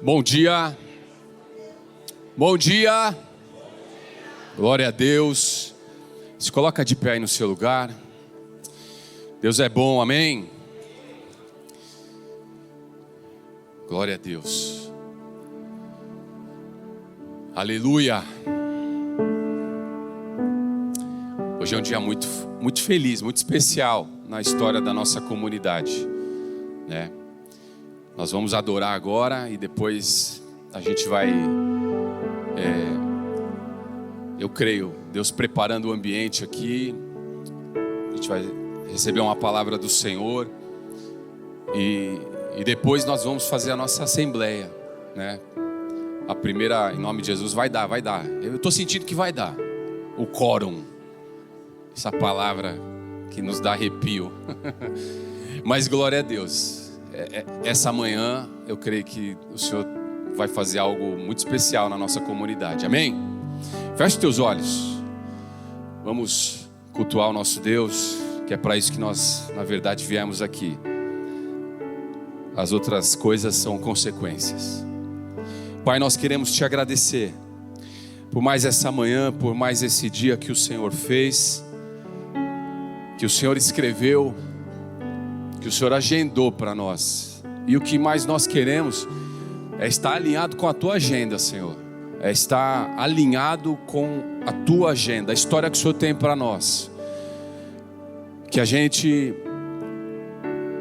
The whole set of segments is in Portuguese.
Bom dia. Bom dia. Glória a Deus. Se coloca de pé aí no seu lugar. Deus é bom, amém? Glória a Deus. Aleluia. Hoje é um dia muito feliz, muito especial na história da nossa comunidade, né? Nós vamos adorar agora e depois a gente vai, eu creio, Deus preparando o ambiente aqui. A gente vai receber uma palavra do Senhor e depois nós vamos fazer a nossa assembleia, né? A primeira, em nome de Jesus, vai dar. Eu estou sentindo que vai dar o quórum, essa palavra que nos dá arrepio. Mas glória a Deus. Essa manhã eu creio que o Senhor vai fazer algo muito especial na nossa comunidade, amém? Feche teus olhos. Vamos cultuar o nosso Deus, que é para isso que nós, na verdade, viemos aqui. As outras coisas são consequências. Pai, nós queremos te agradecer por mais essa manhã, por mais esse dia que o Senhor fez, que o Senhor escreveu, que o Senhor agendou para nós. E o que mais nós queremos é estar alinhado com a tua agenda, Senhor. É estar alinhado com a tua agenda, a história que o Senhor tem para nós. Que a gente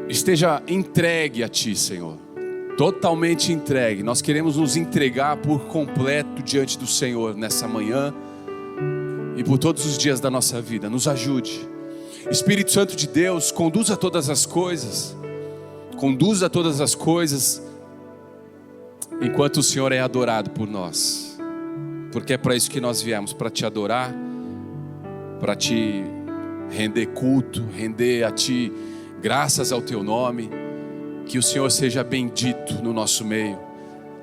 esteja entregue a ti, Senhor. Totalmente entregue. Nós queremos nos entregar por completo diante do Senhor nessa manhã e por todos os dias da nossa vida. Nos ajude. Espírito Santo de Deus, conduza todas as coisas. Conduza todas as coisas enquanto o Senhor é adorado por nós. Porque é para isso que nós viemos, para te adorar, para te render culto, render a ti graças ao teu nome. Que o Senhor seja bendito no nosso meio.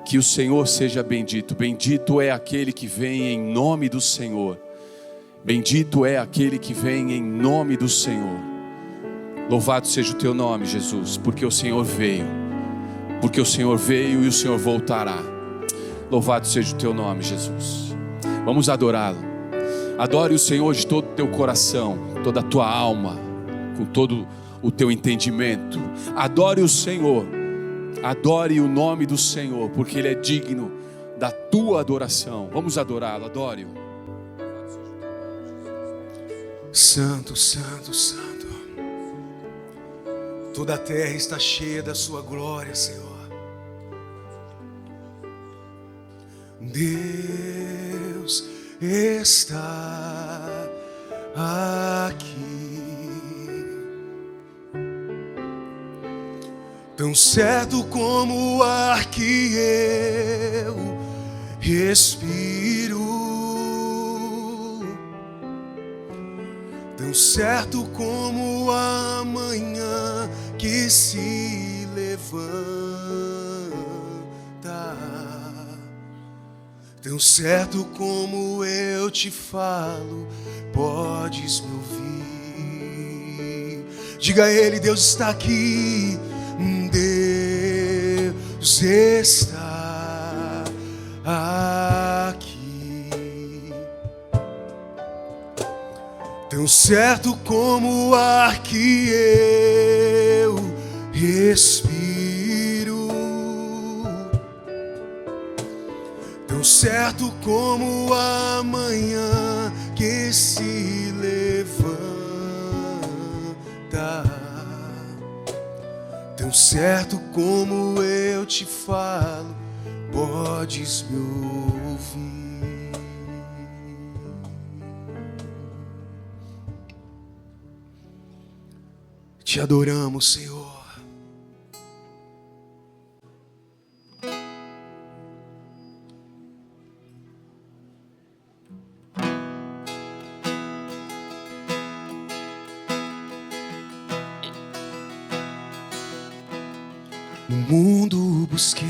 Que o Senhor seja bendito. Bendito é aquele que vem em nome do Senhor. Bendito é aquele que vem em nome do Senhor. Louvado seja o teu nome, Jesus, porque o Senhor veio. Porque o Senhor veio e o Senhor voltará. Louvado seja o teu nome, Jesus. Vamos adorá-lo. Adore o Senhor de todo o teu coração, toda a tua alma, com todo o teu entendimento. Adore o Senhor. Adore o nome do Senhor, porque Ele é digno da tua adoração. Vamos adorá-lo, adore-o. Santo, Santo, Santo. Toda a terra está cheia da sua glória, Senhor. Deus está aqui, tão certo como o ar que eu respiro, tão certo como a manhã que se levanta, tão certo como eu te falo, podes me ouvir. Diga a Ele: Deus está aqui, Deus está aqui. Tão certo como o ar que eu respiro, tão certo como a manhã que se levanta, tão certo como eu te falo, podes me ouvir. Te adoramos, Senhor. No mundo busquei,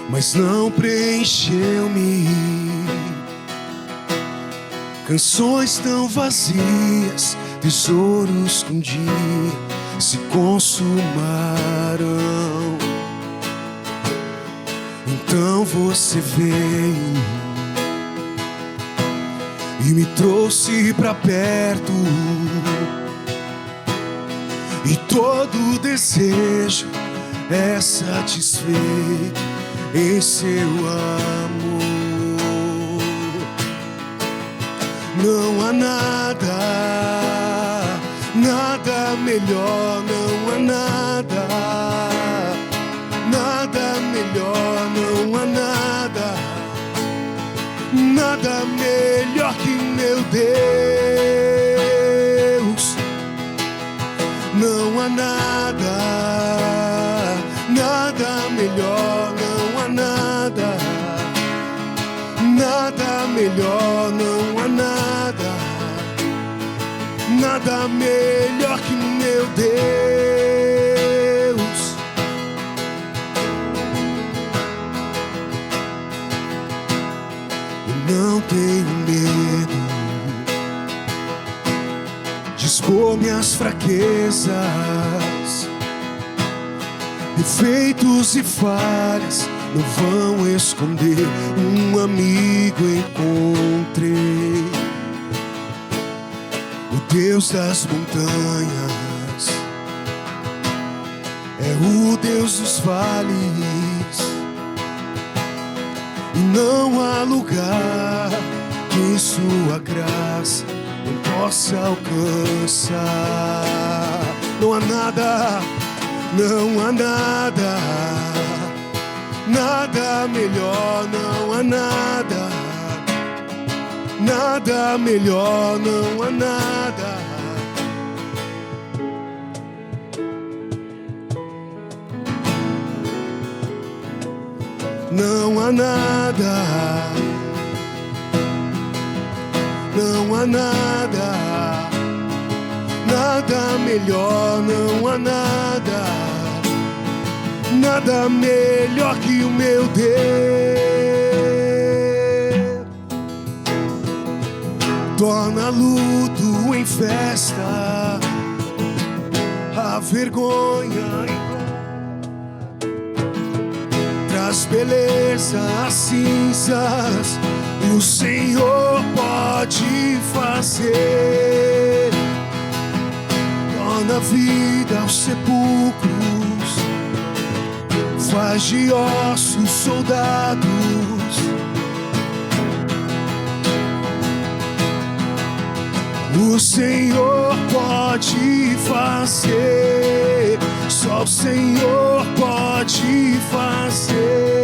mas não preencheu-me. Canções tão vazias, tesouros que um dia se consumaram. Então você veio e me trouxe pra perto, e todo desejo é satisfeito em seu amor. Não há nada, nada melhor, não há nada, nada melhor, não há nada, nada melhor que meu Deus. Não há nada, nada melhor, não há nada, nada melhor, não há nada, nada melhor que meu Deus. Eu não tenho medo de expor minhas fraquezas, defeitos e falhas não vão esconder. Um amigo encontrei, o Deus das montanhas, é o Deus dos vales, e não há lugar que em sua graça não possa alcançar. Não há nada, não há nada, nada melhor, não há nada, nada melhor, não há nada. Não há nada, não há nada, nada melhor, não há nada, nada melhor que o meu Deus. Torna luto em festa, a vergonha em traz beleza às cinzas. O Senhor pode fazer, torna vida aos sepulcros, faz de ossos soldados. O Senhor pode fazer, só o Senhor pode fazer.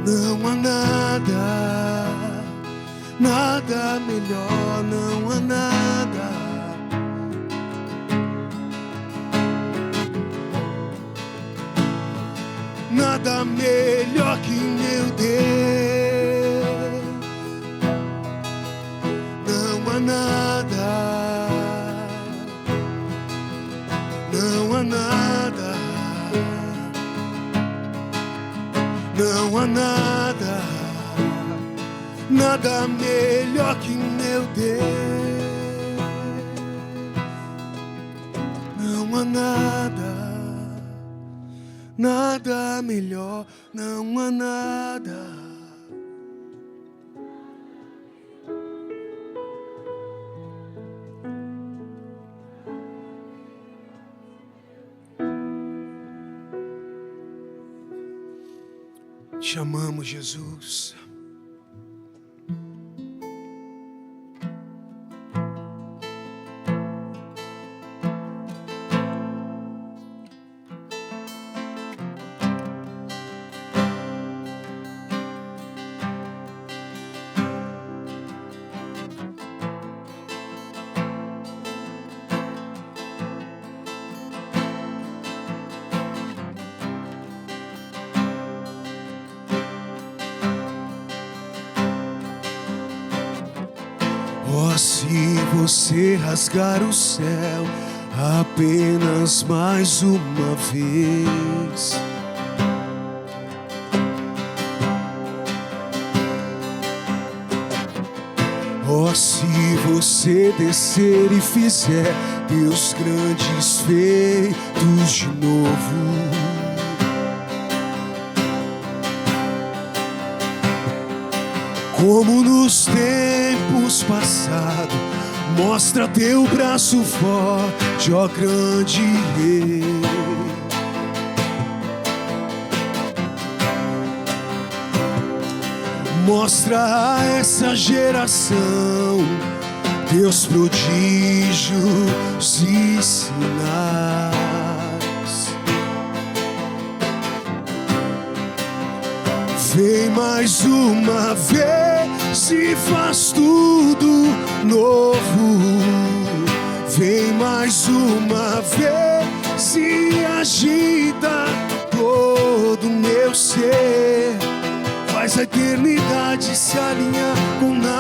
Não há nada, nada melhor, não há nada, nada melhor que meu Deus. Não há nada, não há nada, não há nada, nada melhor que meu Deus. Não há nada, nada melhor, não há nada. Te amamos, Jesus. Oh, se você rasgar o céu apenas mais uma vez, Oh, se você descer e fizer teus grandes feitos de novo, como nos tempos passados, mostra teu braço forte, ó grande Rei. Mostra a essa geração teus prodígios e sinais. Vem mais uma vez e faz tudo novo. Vem mais uma vez e agita todo o meu ser. Faz a eternidade se alinhar com o natural.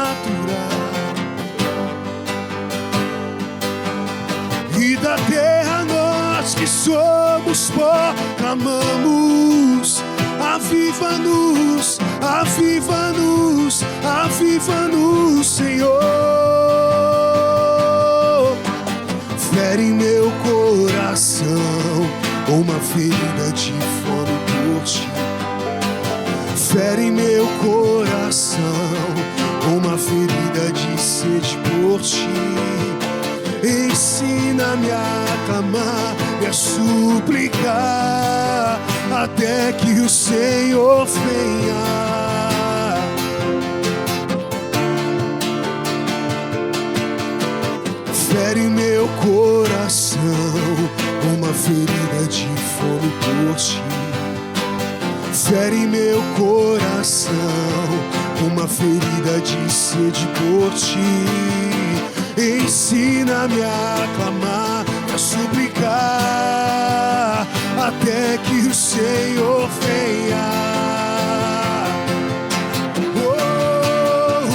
E da terra nós que somos pó clamamos: aviva-nos, aviva-nos, aviva-nos, Senhor. Fere em meu coração uma ferida de fome por ti. Fere em meu coração uma ferida de sede por ti. Ensina-me a clamar e a suplicar até que o Senhor venha. Fere em meu coração uma ferida de fome por ti. Fere em meu coração uma ferida de sede por ti. Ensina-me a clamar, a suplicar até que o Senhor venha. Oh,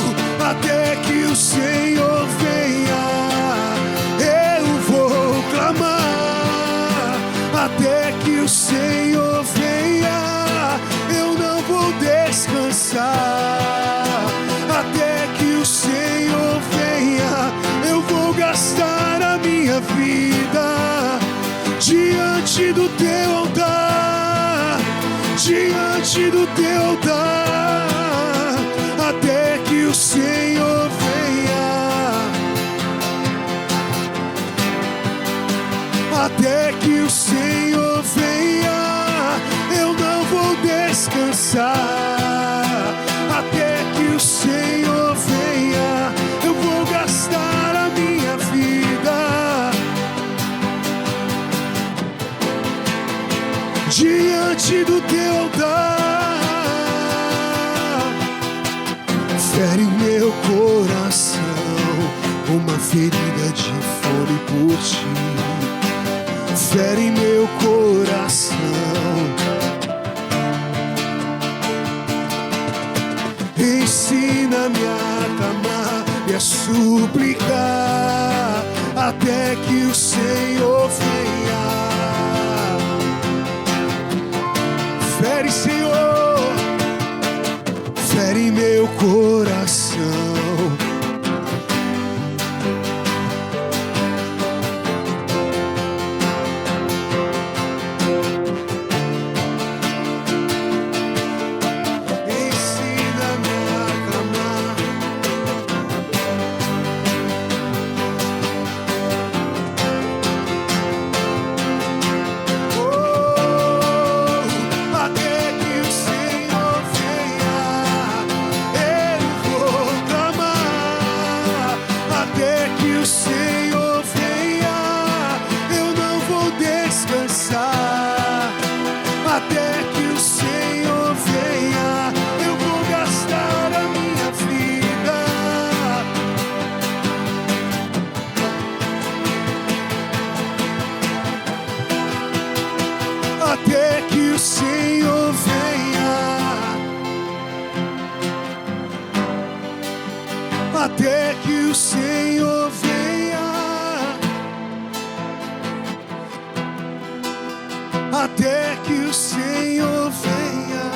até que o Senhor venha, eu vou clamar. Até que o Senhor venha, eu não vou descansar. Até que o Senhor venha, eu vou gastar a minha vida diante do teu altar, diante do teu altar, até que o Senhor venha, até que o Senhor venha, eu não vou descansar. Até que o Senhor venha, eu vou gastar a minha vida diante do teu altar. Fere em meu coração uma ferida de fome por ti. Fere em meu coração, ensina-me a clamar e a suplicar até que o Senhor venha. Fere, Senhor, fere meu coração. Até que o Senhor venha, até que o Senhor venha, até que o Senhor venha.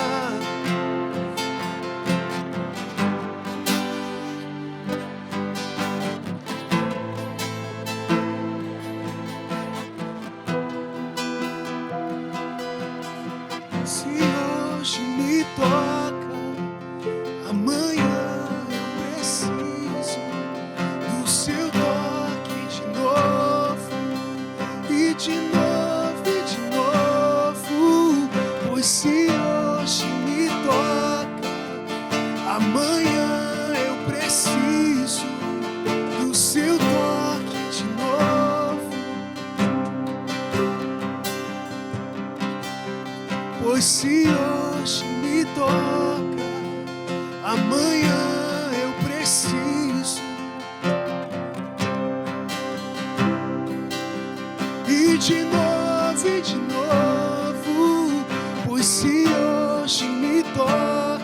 de novo, pois se hoje me toca,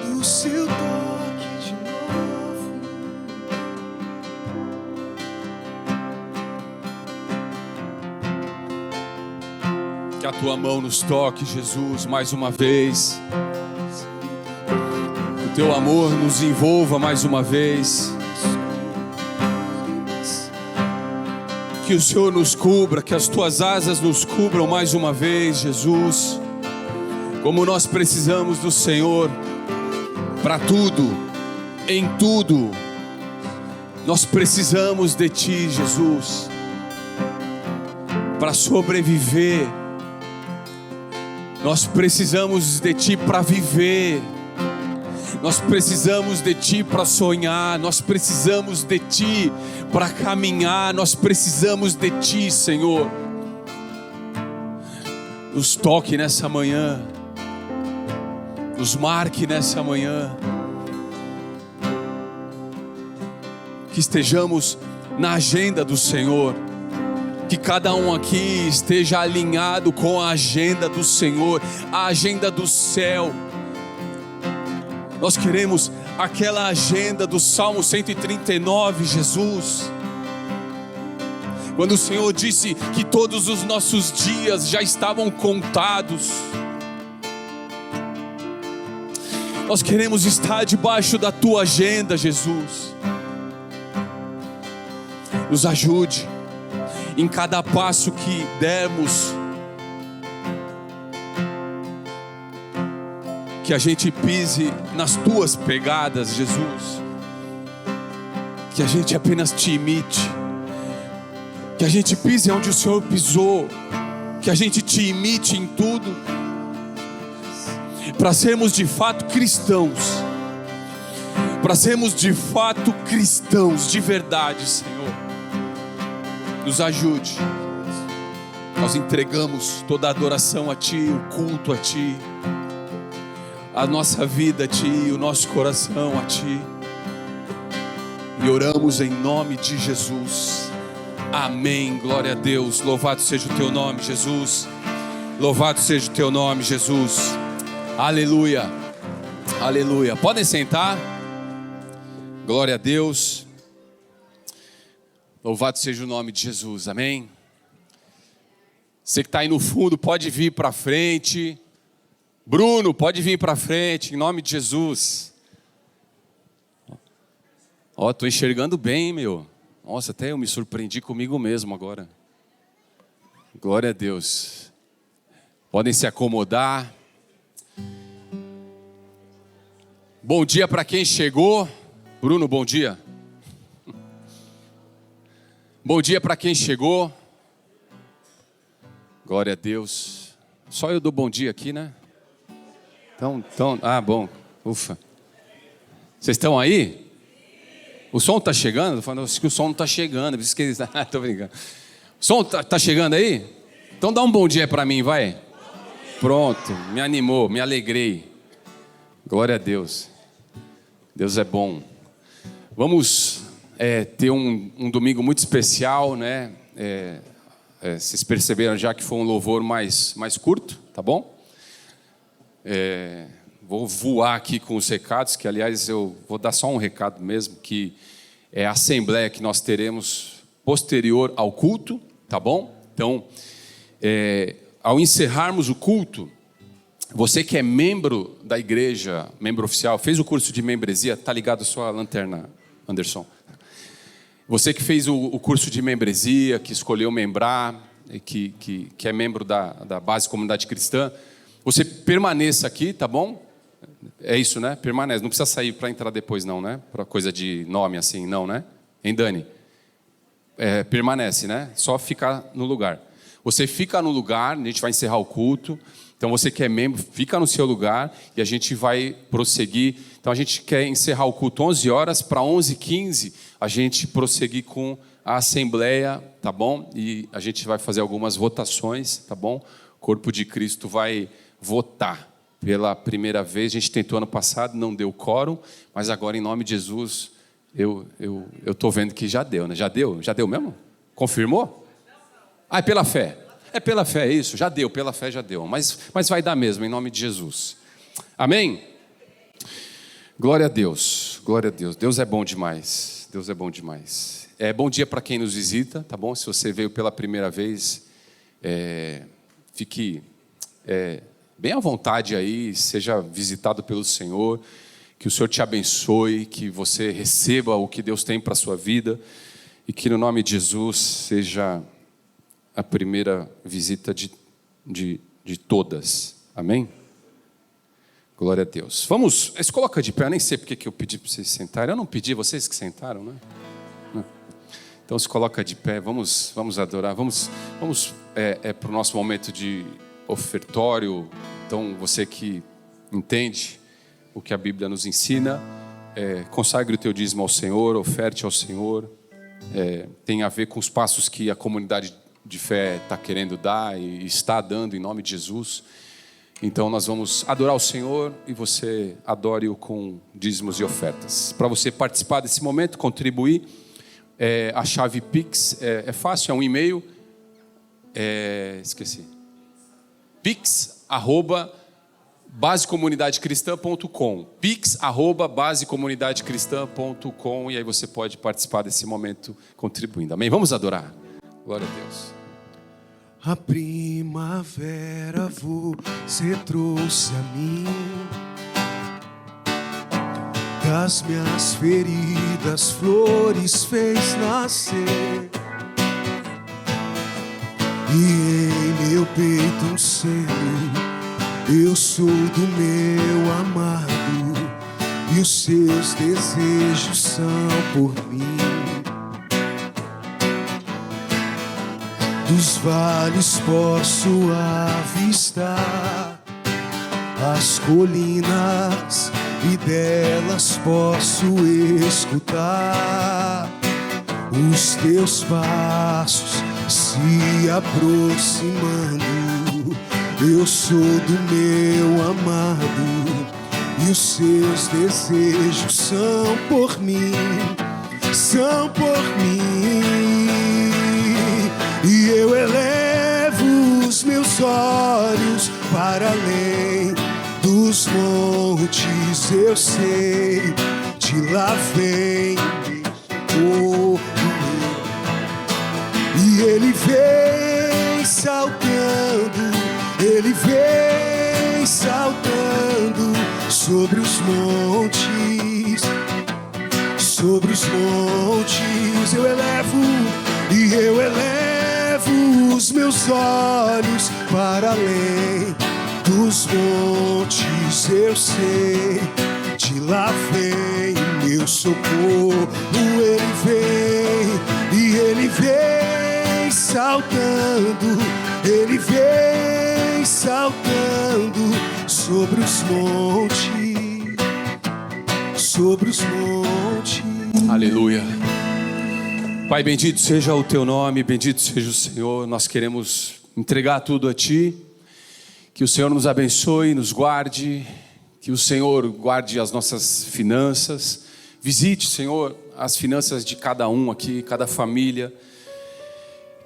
do seu toque de novo. Que a tua mão nos toque, Jesus, mais uma vez. Que o teu amor nos envolva mais uma vez. Que o Senhor nos cubra, que as tuas asas nos cubram mais uma vez, Jesus. Como nós precisamos do Senhor para tudo, em tudo. Nós precisamos de Ti, Jesus, para sobreviver. Nós precisamos de Ti para viver. Nós precisamos de Ti para sonhar. Nós precisamos de Ti para caminhar. Nós precisamos de Ti, Senhor. Nos toque nessa manhã. Nos marque nessa manhã. Que estejamos na agenda do Senhor. Que cada um aqui esteja alinhado com a agenda do Senhor, a agenda do céu. Nós queremos aquela agenda do Salmo 139, Jesus. Quando o Senhor disse que todos os nossos dias já estavam contados. Nós queremos estar debaixo da Tua agenda, Jesus. Nos ajude em cada passo que dermos, que a gente pise nas Tuas pegadas, Jesus. Que a gente apenas Te imite. Que a gente pise onde o Senhor pisou. Que a gente Te imite em tudo. Para sermos de fato cristãos. Para sermos de fato cristãos de verdade, Senhor. Nos ajude. Nós entregamos toda a adoração a Ti, o culto a Ti, a nossa vida a Ti, o nosso coração a Ti. E oramos em nome de Jesus. Amém. Glória a Deus. Louvado seja o Teu nome, Jesus. Louvado seja o Teu nome, Jesus. Aleluia. Aleluia. Podem sentar. Glória a Deus. Louvado seja o nome de Jesus, amém? Você que está aí no fundo, pode vir para frente. Bruno, pode vir para frente, em nome de Jesus. Ó, estou enxergando bem, meu. Nossa, até eu me surpreendi comigo mesmo agora. Glória a Deus. Podem se acomodar. Bom dia para quem chegou. Bruno, bom dia. Bom dia para quem chegou. Glória a Deus. Só eu dou bom dia aqui, né? Então, bom. Ufa. Vocês estão aí? O som está chegando? Estou falando que o som não está chegando. Por isso que estou brincando. O som está chegando aí? Então dá um bom dia para mim, vai. Pronto, me animou, me alegrei. Glória a Deus. Deus é bom. Vamos ter um domingo muito especial, né? Vocês perceberam já que foi um louvor mais curto, tá bom? Vou voar aqui com os recados, que aliás eu vou dar só um recado mesmo, que é a assembleia que nós teremos posterior ao culto, tá bom? Então, ao encerrarmos o culto, você que é membro da igreja, membro oficial, fez o curso de membresia, tá ligado a sua lanterna, Anderson? Você que fez o curso de membresia, que escolheu membrar, que é membro da base comunidade cristã, você permaneça aqui, tá bom? É isso, né? Permanece, não precisa sair para entrar depois não, né? Para coisa de nome assim, não, né? Hein, Dani? Permanece, né? Só ficar no lugar. Você fica no lugar, a gente vai encerrar o culto. Então você que é membro, fica no seu lugar e a gente vai prosseguir. Então a gente quer encerrar o culto 11 horas, para 11h15 a gente prosseguir com a assembleia, tá bom? E a gente vai fazer algumas votações, tá bom? O corpo de Cristo vai votar pela primeira vez. A gente tentou ano passado, não deu quórum, mas agora em nome de Jesus Eu estou vendo que já deu, né? Já deu? Já deu mesmo? Confirmou? Ah, é pela fé. É pela fé, é isso. Já deu, pela fé já deu. Mas vai dar mesmo, em nome de Jesus. Amém? Glória a Deus. Glória a Deus. Deus é bom demais. Deus é bom demais. Bom dia para quem nos visita, tá bom? Se você veio pela primeira vez, fique bem à vontade aí, seja visitado pelo Senhor. Que o Senhor te abençoe, que você receba o que Deus tem para a sua vida e que no nome de Jesus seja a primeira visita de todas. Amém? Glória a Deus. Vamos, se coloca de pé, eu nem sei porque que eu pedi para vocês sentarem. Eu não pedi, vocês que sentaram, né? Não. Então se coloca de pé, vamos adorar, vamos para o nosso momento de ofertório. Então você que entende o que a Bíblia nos ensina, consagre o teu dízimo ao Senhor, oferte ao Senhor, tem a ver com os passos que a comunidade de fé está querendo dar e está dando em nome de Jesus. Então nós vamos adorar o Senhor e você adore-o com dízimos e ofertas. Para você participar desse momento, contribuir, a chave Pix é fácil, é um e-mail, esqueci, pix@basecomunidadecristã.com, pix@basecomunidadecristã.com, e aí você pode participar desse momento contribuindo. Amém? Vamos adorar. Glória a Deus. A primavera você trouxe a mim, das minhas feridas flores fez nascer, e em meu peito um selo, eu sou do meu amado, e os seus desejos são por mim. Dos vales posso avistar as colinas, e delas posso escutar os teus passos se aproximando. Eu sou do meu amado, e os seus desejos são por mim, são por mim. E eu elevo os meus olhos para além dos montes, eu sei, de lá vem o e ele vem saltando, ele vem saltando sobre os montes, sobre os montes. Eu elevo e eu elevo os meus olhos para além dos montes, eu sei, de lá vem meu socorro. Ele vem e ele vem saltando, ele vem saltando sobre os montes, sobre os montes. Aleluia. Pai, bendito seja o teu nome, bendito seja o Senhor. Nós queremos entregar tudo a ti. Que o Senhor nos abençoe, nos guarde. Que o Senhor guarde as nossas finanças. Visite, Senhor, as finanças de cada um aqui, cada família.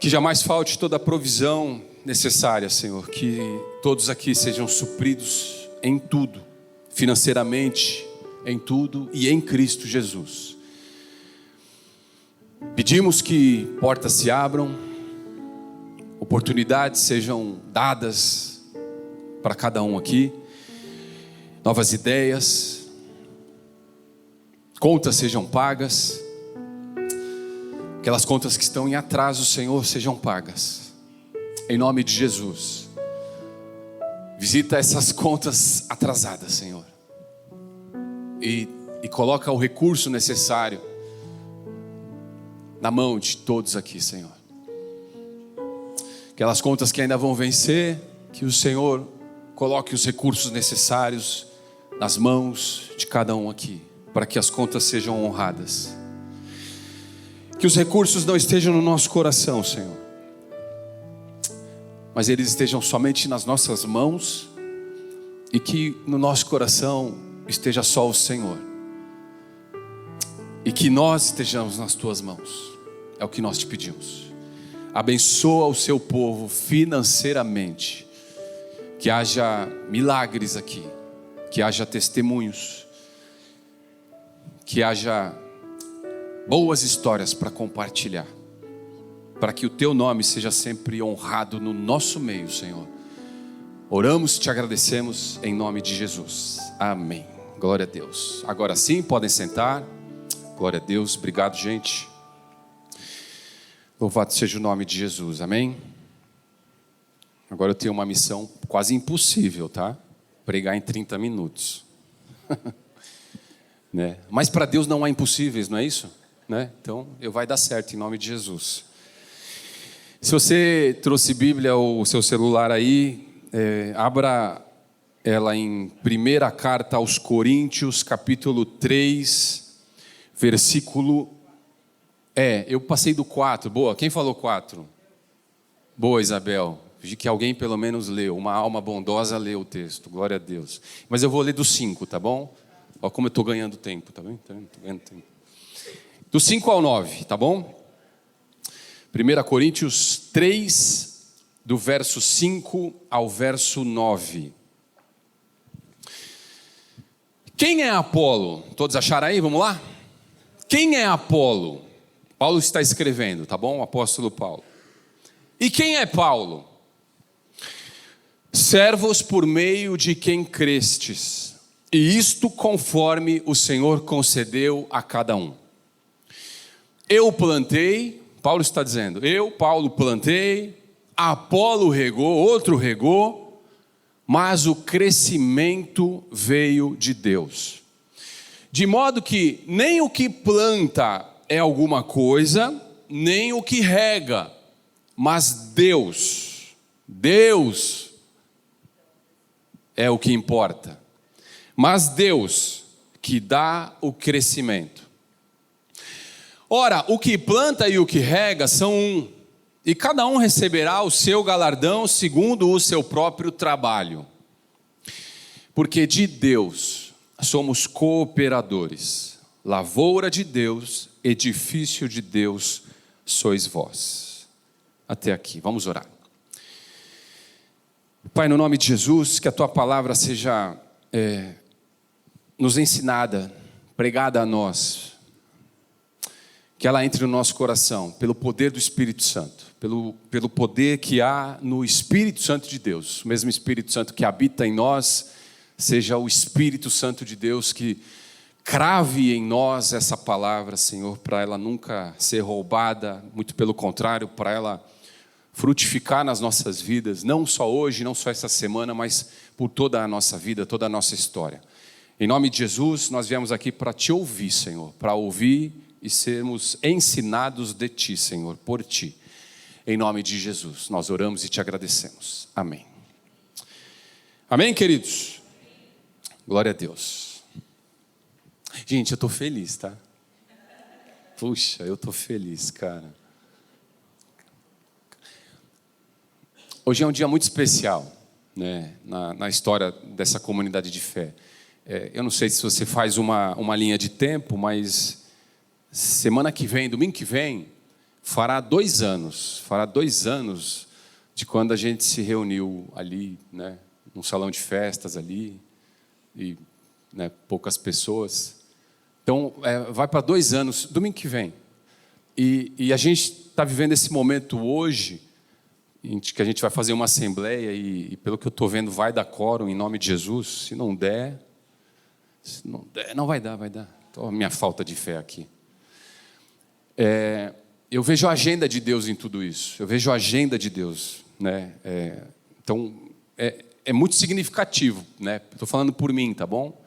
Que jamais falte toda a provisão necessária, Senhor. Que todos aqui sejam supridos em tudo, financeiramente, em tudo e em Cristo Jesus. Pedimos que portas se abram, oportunidades sejam dadas para cada um aqui, novas ideias, contas sejam pagas, aquelas contas que estão em atraso, Senhor, sejam pagas, em nome de Jesus. Visita essas contas atrasadas, Senhor, e coloca o recurso necessário na mão de todos aqui, Senhor. Aquelas contas que ainda vão vencer, que o Senhor coloque os recursos necessários nas mãos de cada um aqui, para que as contas sejam honradas. Que os recursos não estejam no nosso coração, Senhor, mas eles estejam somente nas nossas mãos, e que no nosso coração esteja só o Senhor. e que nós estejamos nas tuas mãos. É o que nós te pedimos. Abençoa o seu povo financeiramente, que haja milagres aqui, que haja testemunhos, que haja boas histórias para compartilhar, para que o teu nome seja sempre honrado no nosso meio, Senhor. Oramos e te agradecemos em nome de Jesus. Amém. Glória a Deus. Agora sim, podem sentar. Glória a Deus. Obrigado, gente. Louvado seja o nome de Jesus. Amém. Agora eu tenho uma missão quase impossível, tá? Pregar em 30 minutos. Né? Mas para Deus não há impossíveis, não é isso? Né? Então, vai dar certo em nome de Jesus. Se você trouxe Bíblia ou o seu celular aí, abra ela em primeira carta aos Coríntios, capítulo 3, versículo... eu passei do 4, boa, quem falou 4? Boa, Isabel, vi que alguém pelo menos leu, uma alma bondosa leu o texto, glória a Deus. Mas eu vou ler do 5, tá bom? Olha como eu estou ganhando tempo, tá vendo? Tô ganhando tempo. Do 5 ao 9, tá bom? 1 Coríntios 3, do verso 5 ao verso 9. Quem é Apolo? Todos acharam aí? Vamos lá? Quem é Apolo? Paulo está escrevendo, tá bom? O apóstolo Paulo. E quem é Paulo? Servos por meio de quem crestes, e isto conforme o Senhor concedeu a cada um. Eu plantei, Paulo está dizendo, Paulo plantei, Apolo regou, outro regou, mas o crescimento veio de Deus. De modo que nem o que planta é alguma coisa, nem o que rega, mas Deus é o que importa. Mas Deus que dá o crescimento. Ora, o que planta e o que rega são um, e cada um receberá o seu galardão segundo o seu próprio trabalho. Porque de Deus somos cooperadores, lavoura de Deus, edifício de Deus sois vós. Até aqui, vamos orar. Pai, no nome de Jesus, que a Tua palavra seja nos ensinada, pregada a nós, que ela entre no nosso coração, pelo poder do Espírito Santo, pelo poder que há no Espírito Santo de Deus, o mesmo Espírito Santo que habita em nós, seja o Espírito Santo de Deus que crave em nós essa palavra, Senhor, para ela nunca ser roubada, muito pelo contrário, para ela frutificar nas nossas vidas, não só hoje, não só essa semana, mas por toda a nossa vida, toda a nossa história. Em nome de Jesus, nós viemos aqui para Te ouvir, Senhor, para ouvir e sermos ensinados de Ti, Senhor, por Ti. Em nome de Jesus, nós oramos e Te agradecemos. Amém. Amém, queridos? Glória a Deus. Gente, eu estou feliz, tá? Puxa, eu estou feliz, cara. Hoje é um dia muito especial, né, na história dessa comunidade de fé. Eu não sei se você faz uma linha de tempo, mas semana que vem, domingo que vem, fará 2 anos. Fará 2 anos de quando a gente se reuniu ali, né, num salão de festas ali, e né, poucas pessoas. Então, vai para 2 anos, domingo que vem. E a gente está vivendo esse momento hoje, em que a gente vai fazer uma assembleia e pelo que eu estou vendo, vai dar quórum em nome de Jesus. Se não der, não vai dar. Então, a minha falta de fé aqui. Eu vejo a agenda de Deus em tudo isso. Eu vejo a agenda de Deus, né? Então, é muito significativo, né? Estou falando por mim, tá bom?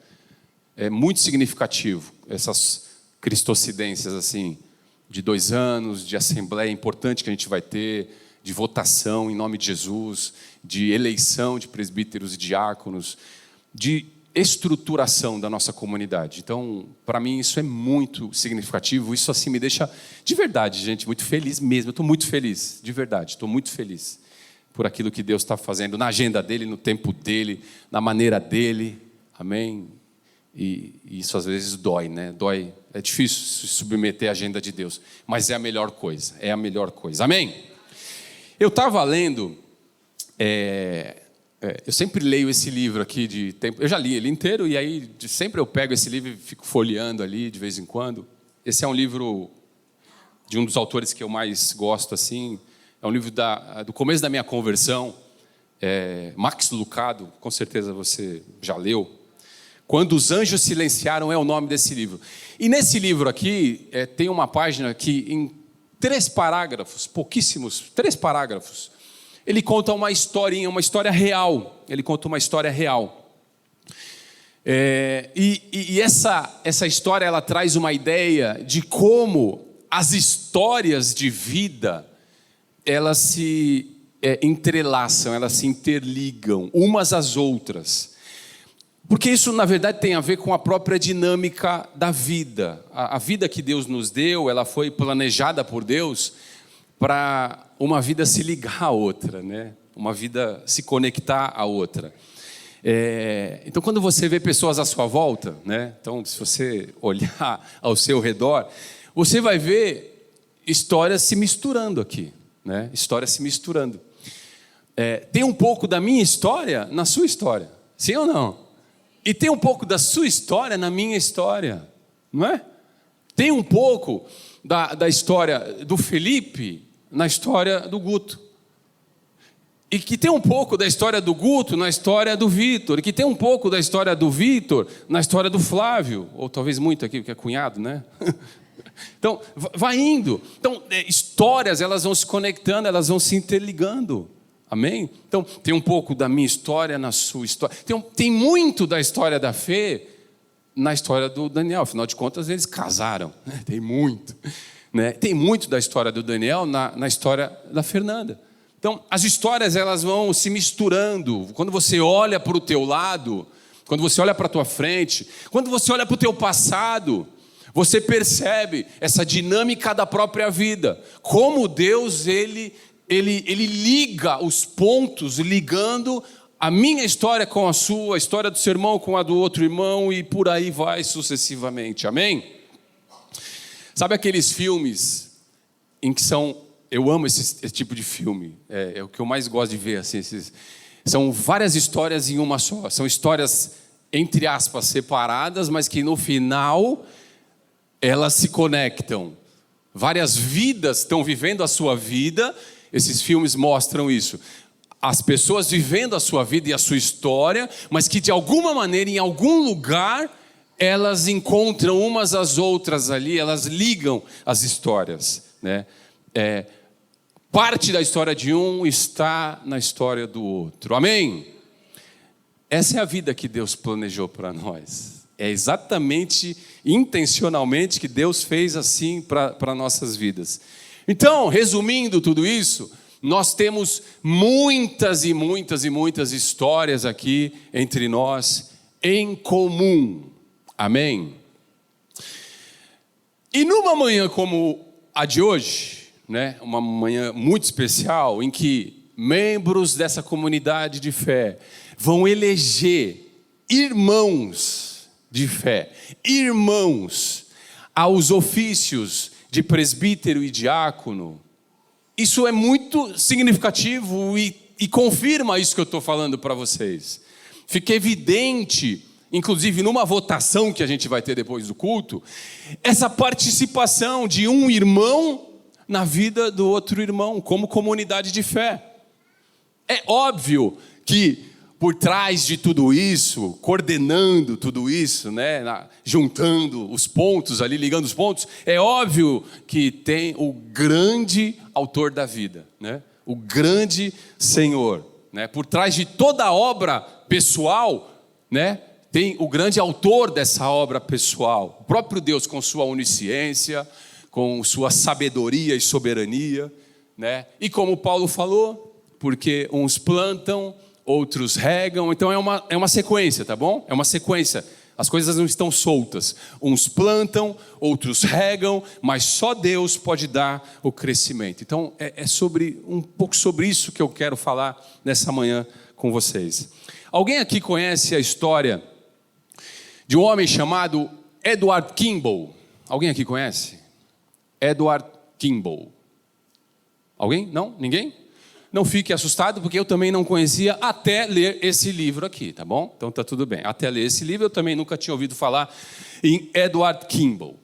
É muito significativo essas cristocidências assim, de 2 anos, de assembleia importante que a gente vai ter, de votação em nome de Jesus, de eleição de presbíteros e diáconos, de estruturação da nossa comunidade. Então, para mim, isso é muito significativo. Isso assim me deixa, de verdade, gente, muito feliz mesmo. Eu estou muito feliz, de verdade, estou muito feliz por aquilo que Deus está fazendo na agenda dele, no tempo dele, na maneira dele. Amém? E isso às vezes dói, né? Dói, é difícil se submeter à agenda de Deus, mas é a melhor coisa, é a melhor coisa. Amém? Eu estava lendo, eu sempre leio esse livro aqui de tempo, eu já li ele inteiro, e aí sempre eu pego esse livro e fico folheando ali de vez em quando. Esse é um livro de um dos autores que eu mais gosto, assim, é um livro do começo da minha conversão, Max Lucado, com certeza você já leu. Quando os Anjos Silenciaram é o nome desse livro. E nesse livro aqui, tem uma página que em 3 parágrafos, pouquíssimos, 3 parágrafos, ele conta uma historinha, uma história real. Ele conta uma história real. E essa história, ela traz uma ideia de como as histórias de vida, elas se entrelaçam, elas se interligam umas às outras. Porque isso, na verdade, tem a ver com a própria dinâmica da vida. A vida que Deus nos deu, ela foi planejada por Deus para uma vida se ligar à outra, né? Uma vida se conectar à outra. Então, quando você vê pessoas à sua volta, né? Então, se você olhar ao seu redor, você vai ver histórias se misturando aqui, né? Histórias se misturando. Tem um pouco da minha história na sua história, sim ou não? E tem um pouco da sua história na minha história, não é? Tem um pouco da história do Felipe na história do Guto. E que tem um pouco da história do Guto na história do Vitor. E que tem um pouco da história do Vitor na história do Flávio. Ou talvez muito aqui, porque é cunhado, né? Então, vai indo. Então, histórias, elas vão se conectando, elas vão se interligando. Amém? Então, tem um pouco da minha história na sua história. Tem muito da história da Fê na história do Daniel. Afinal de contas, eles casaram. Né? Tem muito. Né? Tem muito da história do Daniel na história da Fernanda. Então, as histórias, elas vão se misturando. Quando você olha para o teu lado, quando você olha para a tua frente, quando você olha para o teu passado, você percebe essa dinâmica da própria vida. Como Deus, ele liga os pontos, ligando a minha história com a sua, a história do seu irmão com a do outro irmão, e por aí vai sucessivamente. Amém? Sabe aqueles filmes em que são... Eu amo esse tipo de filme. É o que eu mais gosto de ver. Assim, são várias histórias em uma só. São histórias, entre aspas, separadas, mas que no final elas se conectam. Várias vidas estão vivendo a sua vida. Esses filmes mostram isso. As pessoas vivendo a sua vida e a sua história, mas que de alguma maneira, em algum lugar, elas encontram umas às outras ali, elas ligam as histórias, né? Parte da história de um está na história do outro. Amém? Essa é a vida que Deus planejou para nós. É exatamente, intencionalmente, que Deus fez assim para nossas vidas. Então, resumindo tudo isso, nós temos muitas e muitas e muitas histórias aqui entre nós em comum. Amém? E numa manhã como a de hoje, né, uma manhã muito especial, em que membros dessa comunidade de fé vão eleger irmãos de fé, irmãos aos ofícios de presbítero e diácono. Isso é muito significativo e confirma isso que eu estou falando para vocês. Fica evidente, inclusive numa votação que a gente vai ter depois do culto, essa participação de um irmão na vida do outro irmão, como comunidade de fé. É óbvio que por trás de tudo isso, coordenando tudo isso, né, juntando os pontos ali, ligando os pontos, é óbvio que tem o grande autor da vida, né, o grande Senhor, né, por trás de toda a obra pessoal, né, tem o grande autor dessa obra pessoal, o próprio Deus com sua onisciência, com sua sabedoria e soberania, né, e como Paulo falou, porque uns plantam, outros regam, então é uma sequência, tá bom? É uma sequência, as coisas não estão soltas. Uns plantam, outros regam, mas só Deus pode dar o crescimento. Então um pouco sobre isso que eu quero falar nessa manhã com vocês. Alguém aqui conhece a história de um homem chamado Edward Kimball. Alguém aqui conhece? Edward Kimball. Alguém? Não? Ninguém? Não fique assustado, porque eu também não conhecia até ler esse livro aqui, tá bom? Então tá tudo bem. Até ler esse livro eu também nunca tinha ouvido falar em Edward Kimball.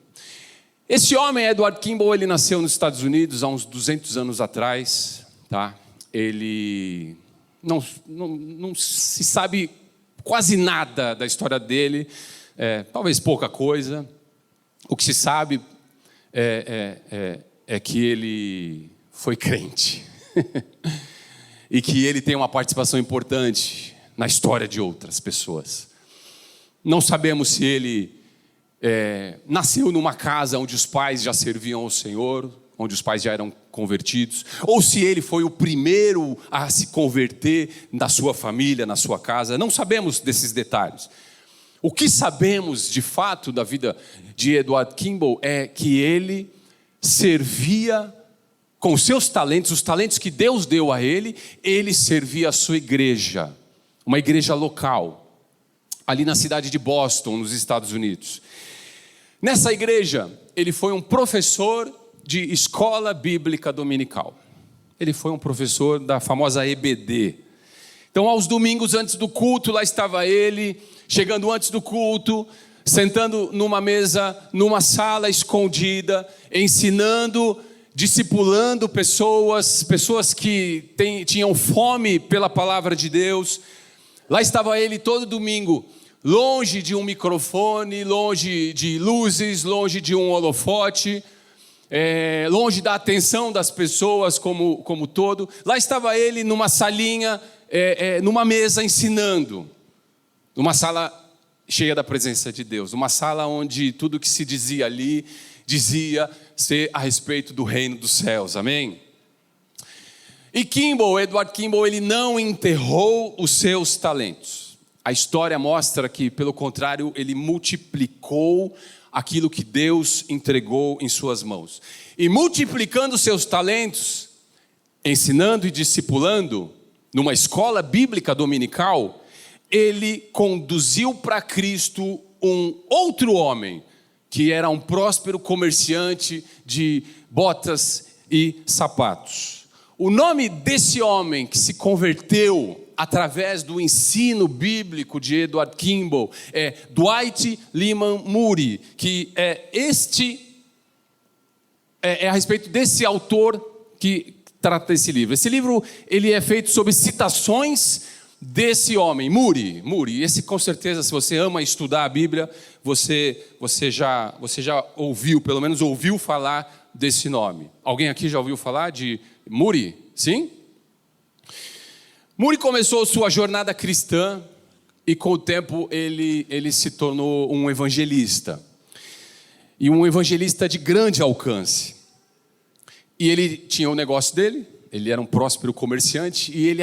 Esse homem, Edward Kimball, ele nasceu nos Estados Unidos há uns 200 anos atrás, tá? Ele não se sabe quase nada da história dele, talvez pouca coisa. O que se sabe é que ele foi crente e que ele tem uma participação importante na história de outras pessoas. Não sabemos se ele nasceu numa casa onde os pais já serviam ao Senhor, onde os pais já eram convertidos, ou se ele foi o primeiro a se converter na sua família, na sua casa. Não sabemos desses detalhes. O que sabemos de fato da vida de Edward Kimball é que ele servia com os seus talentos, os talentos que Deus deu a ele servia a sua igreja, uma igreja local, ali na cidade de Boston, nos Estados Unidos. Nessa igreja, ele foi um professor de escola bíblica dominical. Ele foi um professor da famosa EBD. Então, aos domingos antes do culto, lá estava ele, chegando antes do culto, sentando numa mesa, numa sala escondida, ensinando, discipulando pessoas que tinham fome pela palavra de Deus. Lá estava ele todo domingo, longe de um microfone, longe de luzes, longe de um holofote, longe da atenção das pessoas como todo. Lá estava ele numa salinha, numa mesa ensinando, numa sala cheia da presença de Deus, uma sala onde tudo que se dizia ali, dizia ser a respeito do reino dos céus, amém? E Edward Kimball, ele não enterrou os seus talentos. A história mostra que, pelo contrário, ele multiplicou aquilo que Deus entregou em suas mãos. E multiplicando seus talentos, ensinando e discipulando, numa escola bíblica dominical, ele conduziu para Cristo um outro homem, que era um próspero comerciante de botas e sapatos. O nome desse homem que se converteu através do ensino bíblico de Edward Kimball é Dwight Lyman Moody, que é a respeito desse autor que trata esse livro. Esse livro ele é feito sobre citações desse homem, Moody. Esse, com certeza, se você ama estudar a Bíblia, você já ouviu, pelo menos ouviu falar desse nome. Alguém aqui já ouviu falar de Moody? Sim? Moody começou sua jornada cristã e, com o tempo, ele se tornou um evangelista. E um evangelista de grande alcance. E ele tinha o negócio dele, ele era um próspero comerciante, e ele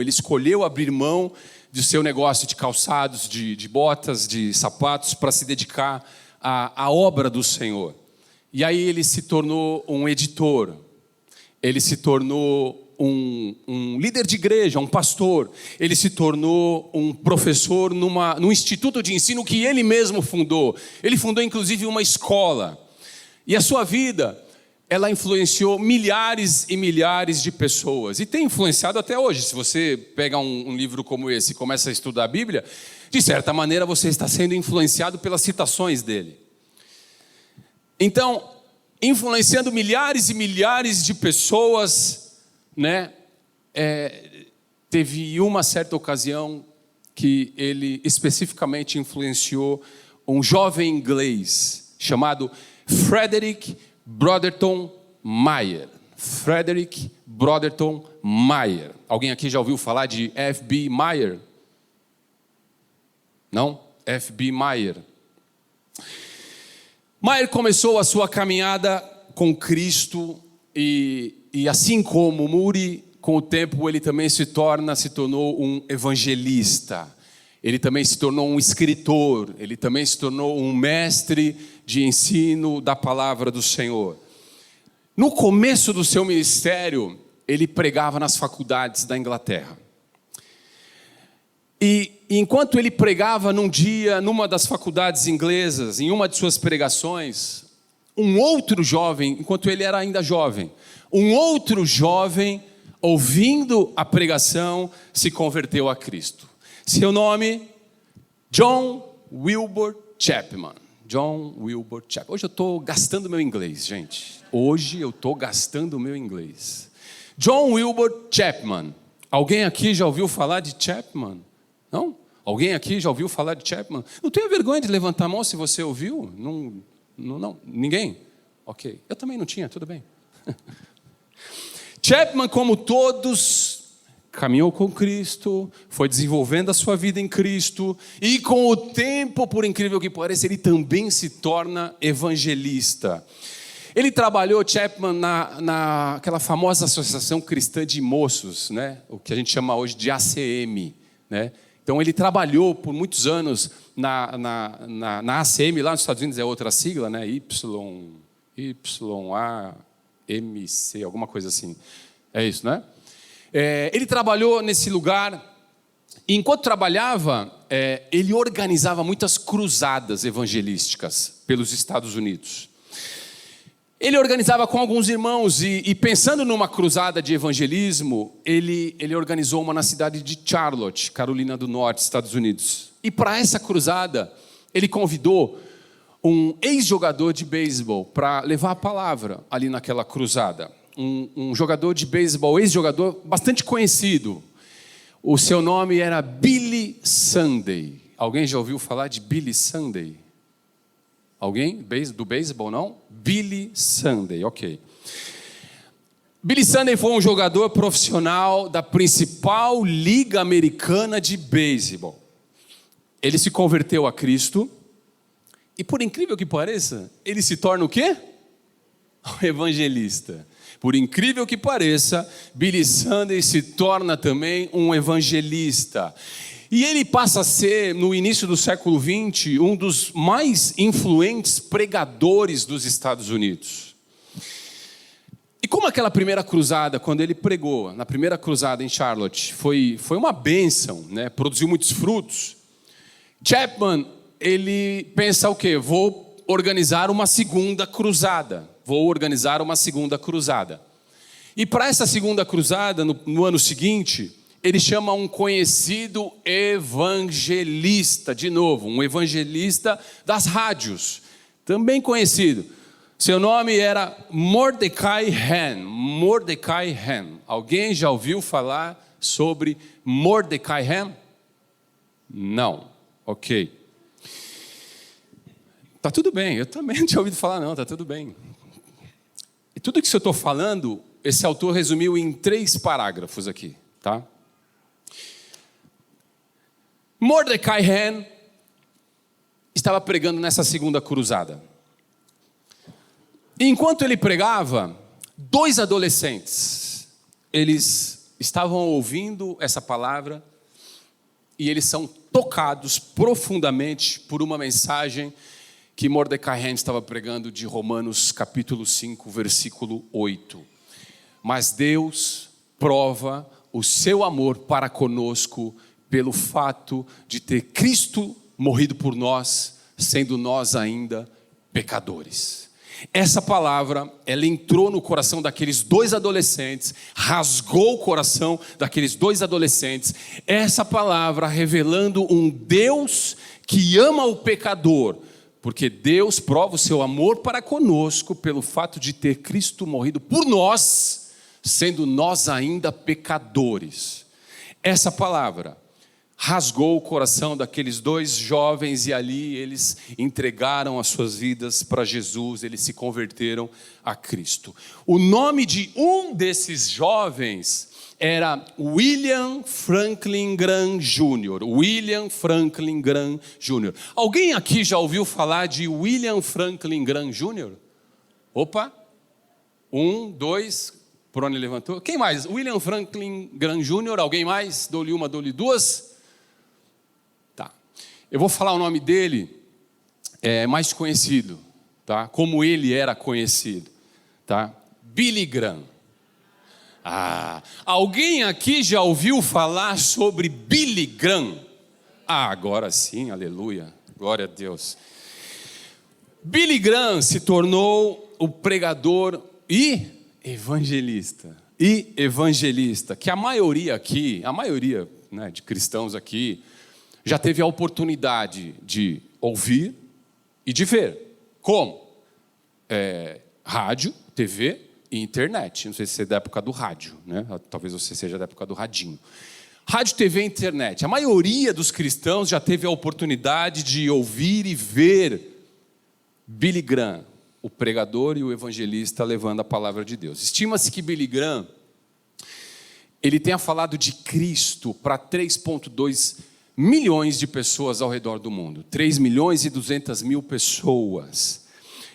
escolheu abrir mão do seu negócio de calçados, de botas, de sapatos, para se dedicar à obra do Senhor. E aí ele se tornou um editor, ele se tornou um líder de igreja, um pastor, ele se tornou um professor num instituto de ensino que ele mesmo fundou. Ele fundou inclusive uma escola. E a sua vida, ela influenciou milhares e milhares de pessoas. E tem influenciado até hoje. Se você pega um livro como esse e começa a estudar a Bíblia, de certa maneira você está sendo influenciado pelas citações dele. Então, influenciando milhares e milhares de pessoas, teve uma certa ocasião que ele especificamente influenciou um jovem inglês chamado Frederick Brotherton Meyer. Frederick Brotherton Meyer. Alguém aqui já ouviu falar de F.B. Meyer? Não? F.B. Meyer. Meyer começou a sua caminhada com Cristo e assim como Moody, com o tempo ele também se tornou um evangelista. Ele também se tornou um escritor, ele também se tornou um mestre de ensino da palavra do Senhor. No começo do seu ministério, ele pregava nas faculdades da Inglaterra. E enquanto ele pregava num dia, numa das faculdades inglesas, em uma de suas pregações, um outro jovem, enquanto ele era ainda jovem, um outro jovem, ouvindo a pregação, se converteu a Cristo. Seu nome, John Wilbur Chapman. John Wilbur Chapman. Hoje eu estou gastando meu inglês, gente. Hoje eu estou gastando meu inglês. John Wilbur Chapman. Alguém aqui já ouviu falar de Chapman? Não? Alguém aqui já ouviu falar de Chapman? Não tenha vergonha de levantar a mão se você ouviu. Não. Ninguém? Ok. Eu também não tinha, tudo bem. Chapman, como todos, caminhou com Cristo, foi desenvolvendo a sua vida em Cristo, e com o tempo, por incrível que pareça, ele também se torna evangelista. Ele trabalhou, Chapman, naquela famosa Associação Cristã de Moços, né? O que a gente chama hoje de ACM, né? Então ele trabalhou por muitos anos na ACM, lá nos Estados Unidos é outra sigla, né? YAMC, alguma coisa assim. É isso, né? Ele trabalhou nesse lugar, e enquanto trabalhava, ele organizava muitas cruzadas evangelísticas pelos Estados Unidos. Ele organizava com alguns irmãos, e pensando numa cruzada de evangelismo, ele organizou uma na cidade de Charlotte, Carolina do Norte, Estados Unidos. E para essa cruzada, ele convidou um ex-jogador de beisebol para levar a palavra ali naquela cruzada. Um jogador de beisebol, ex-jogador bastante conhecido. O seu nome era Billy Sunday. Alguém já ouviu falar de Billy Sunday? Alguém? Do beisebol, não? Billy Sunday, ok. Billy Sunday foi um jogador profissional da principal liga americana de beisebol. Ele se converteu a Cristo e, por incrível que pareça, ele se torna o quê? Um evangelista. Por incrível que pareça, Billy Sunday se torna também um evangelista. E ele passa a ser, no início do século XX, um dos mais influentes pregadores dos Estados Unidos. E como aquela primeira cruzada, quando ele pregou, na primeira cruzada em Charlotte, foi uma bênção, né? Produziu muitos frutos. Chapman, ele pensa o quê? Vou organizar uma segunda cruzada. E para essa segunda cruzada, no ano seguinte, ele chama um conhecido evangelista, de novo, um evangelista das rádios, também conhecido. Seu nome era Mordecai Ham. Mordecai Ham. Alguém já ouviu falar sobre Mordecai Ham? Não. Ok. Tá tudo bem, eu também não tinha ouvido falar não, tá tudo bem. E tudo que eu estou falando, esse autor resumiu em 3 parágrafos aqui, tá? Mordecai Ham estava pregando nessa segunda cruzada. E enquanto ele pregava, 2 adolescentes, eles estavam ouvindo essa palavra e eles são tocados profundamente por uma mensagem que Mordecai Ham estava pregando de Romanos capítulo 5, versículo 8. Mas Deus prova o seu amor para conosco pelo fato de ter Cristo morrido por nós, sendo nós ainda pecadores. Essa palavra, ela entrou no coração daqueles 2 adolescentes, rasgou o coração daqueles 2 adolescentes. Essa palavra revelando um Deus que ama o pecador, porque Deus prova o seu amor para conosco pelo fato de ter Cristo morrido por nós, sendo nós ainda pecadores. Essa palavra rasgou o coração daqueles 2 jovens e ali eles entregaram as suas vidas para Jesus, eles se converteram a Cristo. O nome de um desses jovens era William Franklin Graham Jr. William Franklin Graham Jr. Alguém aqui já ouviu falar de William Franklin Graham Jr.? Opa! 1, 2, Prone levantou. Quem mais? William Franklin Graham Jr. Alguém mais? Dou-lhe uma, dou-lhe 2. Eu vou falar o nome dele, mais conhecido, tá? Como ele era conhecido, tá? Billy Graham. Alguém aqui já ouviu falar sobre Billy Graham? Agora sim, aleluia, glória a Deus. Billy Graham se tornou o pregador e evangelista, que a maioria aqui, né, de cristãos aqui, já teve a oportunidade de ouvir e de ver. Como? Rádio, TV e internet. Não sei se você é da época do rádio, né? Talvez você seja da época do radinho. Rádio, TV e internet. A maioria dos cristãos já teve a oportunidade de ouvir e ver Billy Graham, o pregador e o evangelista, levando a palavra de Deus. Estima-se que Billy Graham, ele tenha falado de Cristo para 3,2 milhões de pessoas ao redor do mundo. 3.200.000 pessoas.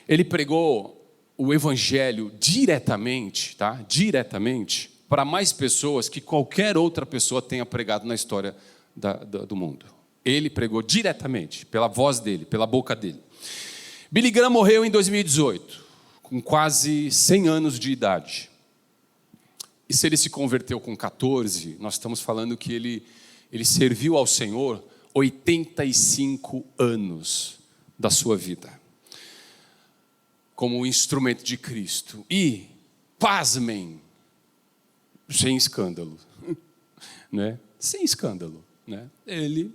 Ele pregou o evangelho diretamente, tá? Diretamente, para mais pessoas que qualquer outra pessoa tenha pregado na história do mundo. Ele pregou diretamente, pela voz dele, pela boca dele. Billy Graham morreu em 2018, com quase 100 anos de idade. E se ele se converteu com 14, nós estamos falando que ele serviu ao Senhor 85 anos da sua vida, como um instrumento de Cristo. E, pasmem, sem escândalo, né? Sem escândalo, né? Ele,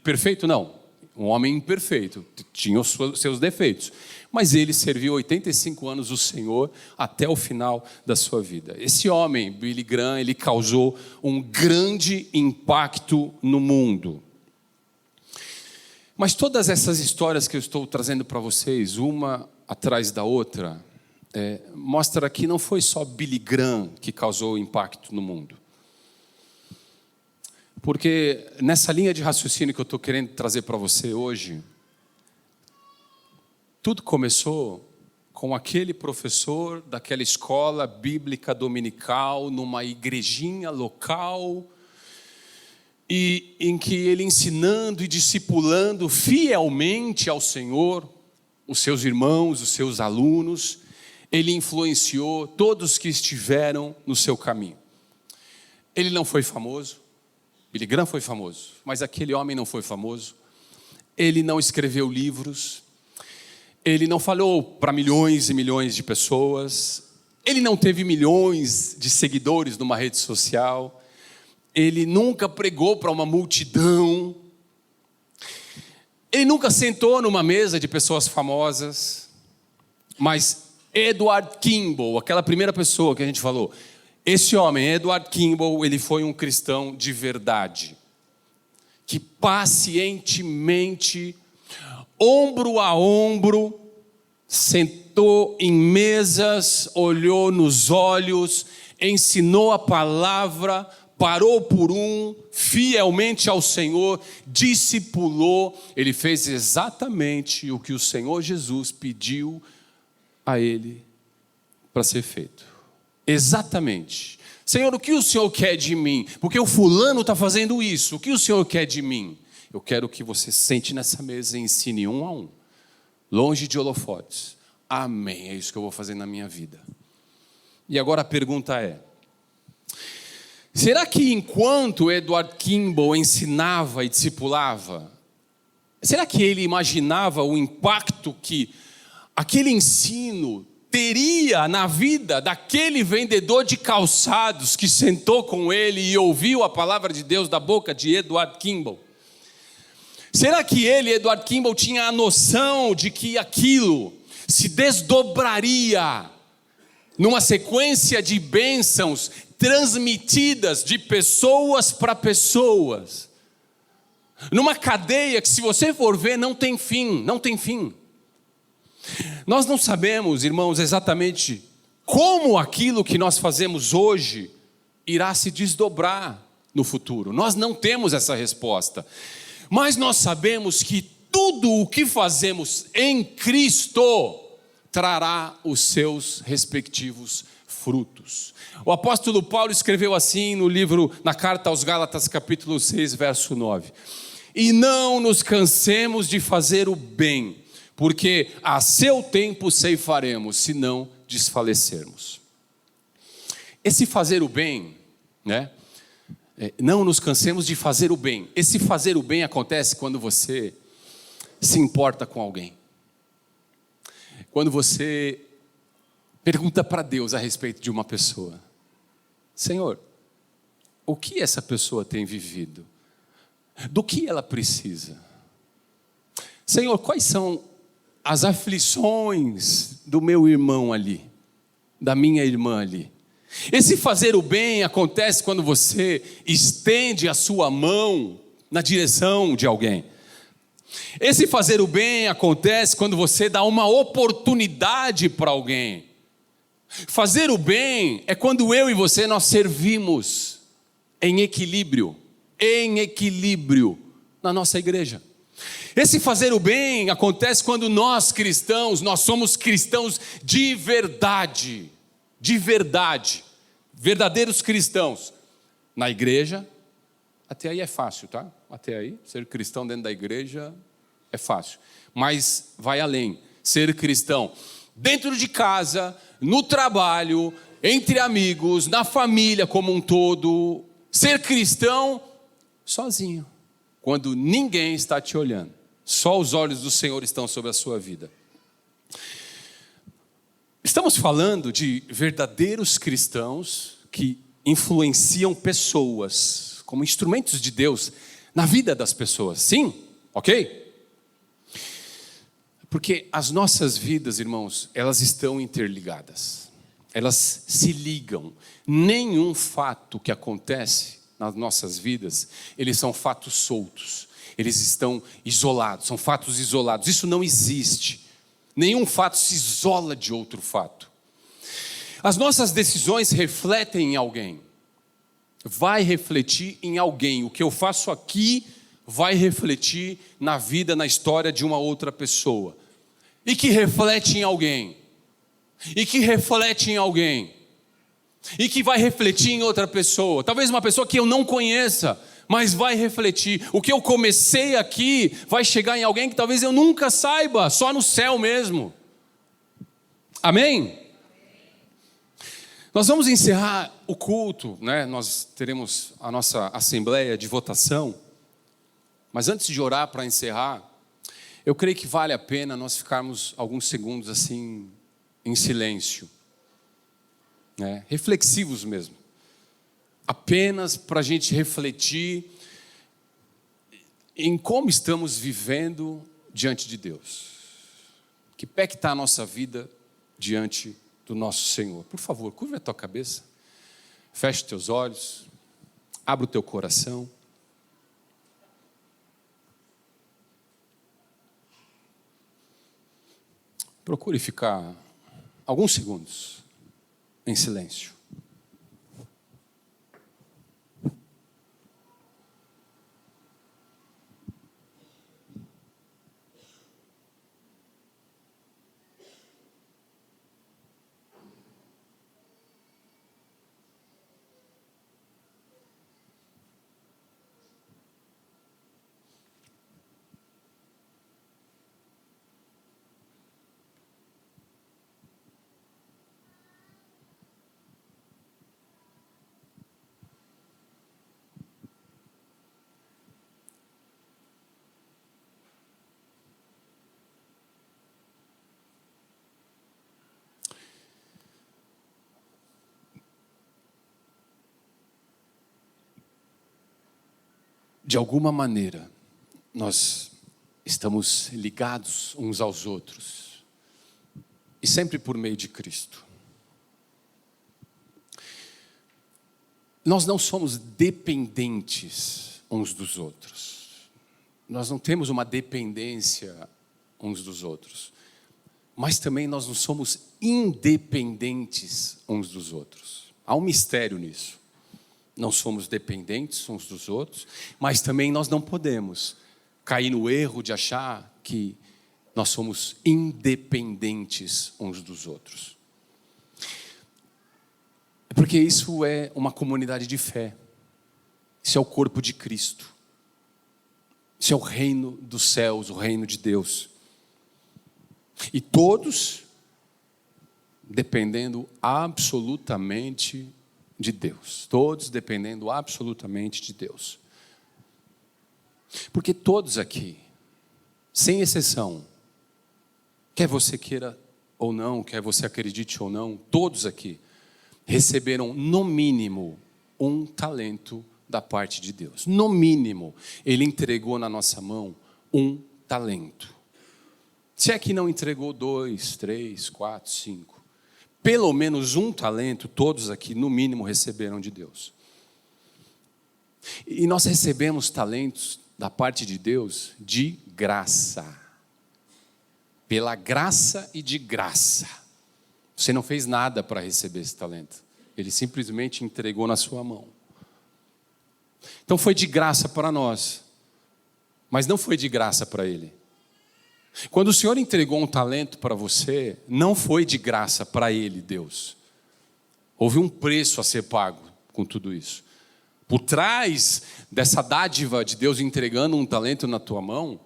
perfeito não, um homem imperfeito, tinha os seus defeitos, mas ele serviu 85 anos o Senhor até o final da sua vida. Esse homem, Billy Graham, ele causou um grande impacto no mundo. Mas todas essas histórias que eu estou trazendo para vocês, uma atrás da outra, mostra que não foi só Billy Graham que causou impacto no mundo. Porque nessa linha de raciocínio que eu estou querendo trazer para você hoje, tudo começou com aquele professor daquela escola bíblica dominical, numa igrejinha local, e em que ele ensinando e discipulando fielmente ao Senhor, os seus irmãos, os seus alunos, ele influenciou todos que estiveram no seu caminho. Ele não foi famoso, Billy Graham foi famoso, mas aquele homem não foi famoso. Ele não escreveu livros, ele não falou para milhões e milhões de pessoas, ele não teve milhões de seguidores numa rede social, ele nunca pregou para uma multidão, ele nunca sentou numa mesa de pessoas famosas, mas Edward Kimball, aquela primeira pessoa que a gente falou, esse homem, Edward Kimball, ele foi um cristão de verdade, que pacientemente, ombro a ombro, sentou em mesas, olhou nos olhos, ensinou a palavra, parou por fielmente ao Senhor, discipulou. Ele fez exatamente o que o Senhor Jesus pediu a ele para ser feito. Exatamente. Senhor, o que o Senhor quer de mim? Porque o fulano está fazendo isso. O que o Senhor quer de mim? Eu quero que você sente nessa mesa e ensine um a um, longe de holofotes. Amém, é isso que eu vou fazer na minha vida. E agora a pergunta é: será que enquanto Edward Kimball ensinava e discipulava, será que ele imaginava o impacto que aquele ensino teria na vida daquele vendedor de calçados que sentou com ele e ouviu a palavra de Deus da boca de Edward Kimball? Será que ele, Edward Kimball, tinha a noção de que aquilo se desdobraria numa sequência de bênçãos transmitidas de pessoas para pessoas, numa cadeia que, se você for ver, não tem fim, não tem fim? Nós não sabemos, irmãos, exatamente como aquilo que nós fazemos hoje irá se desdobrar no futuro. Nós não temos essa resposta. Mas nós sabemos que tudo o que fazemos em Cristo trará os seus respectivos frutos. O apóstolo Paulo escreveu assim no livro, na carta aos Gálatas, capítulo 6, verso 9. E não nos cansemos de fazer o bem, porque a seu tempo ceifaremos, se não desfalecermos. Esse fazer o bem, né? Não nos cansemos de fazer o bem. Esse fazer o bem acontece quando você se importa com alguém. Quando você pergunta para Deus a respeito de uma pessoa. Senhor, o que essa pessoa tem vivido? Do que ela precisa? Senhor, quais são as aflições do meu irmão ali? Da minha irmã ali? Esse fazer o bem acontece quando você estende a sua mão na direção de alguém. Esse fazer o bem acontece quando você dá uma oportunidade para alguém. Fazer o bem é quando eu e você nós servimos em equilíbrio na nossa igreja. Esse fazer o bem acontece quando nós cristãos, nós somos cristãos de verdade, verdadeiros cristãos. Na igreja, até aí é fácil, tá? Até aí, ser cristão dentro da igreja é fácil. Mas vai além, ser cristão dentro de casa, no trabalho, entre amigos, na família como um todo. Ser cristão sozinho, quando ninguém está te olhando. Só os olhos do Senhor estão sobre a sua vida. Estamos falando de verdadeiros cristãos que influenciam pessoas como instrumentos de Deus na vida das pessoas. Sim? Ok? Porque as nossas vidas, irmãos, elas estão interligadas. Elas se ligam. Nenhum fato que acontece nas nossas vidas, eles são fatos soltos. Eles estão isolados, são fatos isolados. Isso não existe. Nenhum fato se isola de outro fato. As nossas decisões refletem em alguém. Vai refletir em alguém. O que eu faço aqui vai refletir na vida, na história de uma outra pessoa. E que reflete em alguém. E que reflete em alguém. E que vai refletir em outra pessoa. Talvez uma pessoa que eu não conheça, mas vai refletir. O que eu comecei aqui vai chegar em alguém que talvez eu nunca saiba, só no céu mesmo. Amém? Nós vamos encerrar o culto, né? Nós teremos a nossa assembleia de votação. Mas antes de orar para encerrar, eu creio que vale a pena nós ficarmos alguns segundos assim, em silêncio. Né? Reflexivos mesmo. Apenas para a gente refletir em como estamos vivendo diante de Deus. Que pé que está a nossa vida diante do nosso Senhor. Por favor, curva a tua cabeça, feche teus olhos, abra o teu coração. Procure ficar alguns segundos em silêncio. De alguma maneira, nós estamos ligados uns aos outros. E sempre por meio de Cristo. Nós não somos dependentes uns dos outros. Nós não temos uma dependência uns dos outros. Mas também nós não somos independentes uns dos outros. Há um mistério nisso. Não somos dependentes uns dos outros, mas também nós não podemos cair no erro de achar que nós somos independentes uns dos outros. Porque isso é uma comunidade de fé. Isso é o corpo de Cristo. Isso é o reino dos céus, o reino de Deus. E todos dependendo absolutamente de Deus. Todos dependendo absolutamente de Deus. Porque todos aqui, sem exceção, quer você queira ou não, quer você acredite ou não, todos aqui receberam no mínimo um talento da parte de Deus. No mínimo, Ele entregou na nossa mão um talento. Se é que não entregou 2, 3, 4, 5, pelo menos um talento, todos aqui no mínimo receberam de Deus. E nós recebemos talentos da parte de Deus de graça. Pela graça e de graça. Você não fez nada para receber esse talento. Ele simplesmente entregou na sua mão. Então foi de graça para nós. Mas não foi de graça para Ele. Quando o Senhor entregou um talento para você, não foi de graça para Ele, Deus. Houve um preço a ser pago com tudo isso. Por trás dessa dádiva de Deus entregando um talento na tua mão,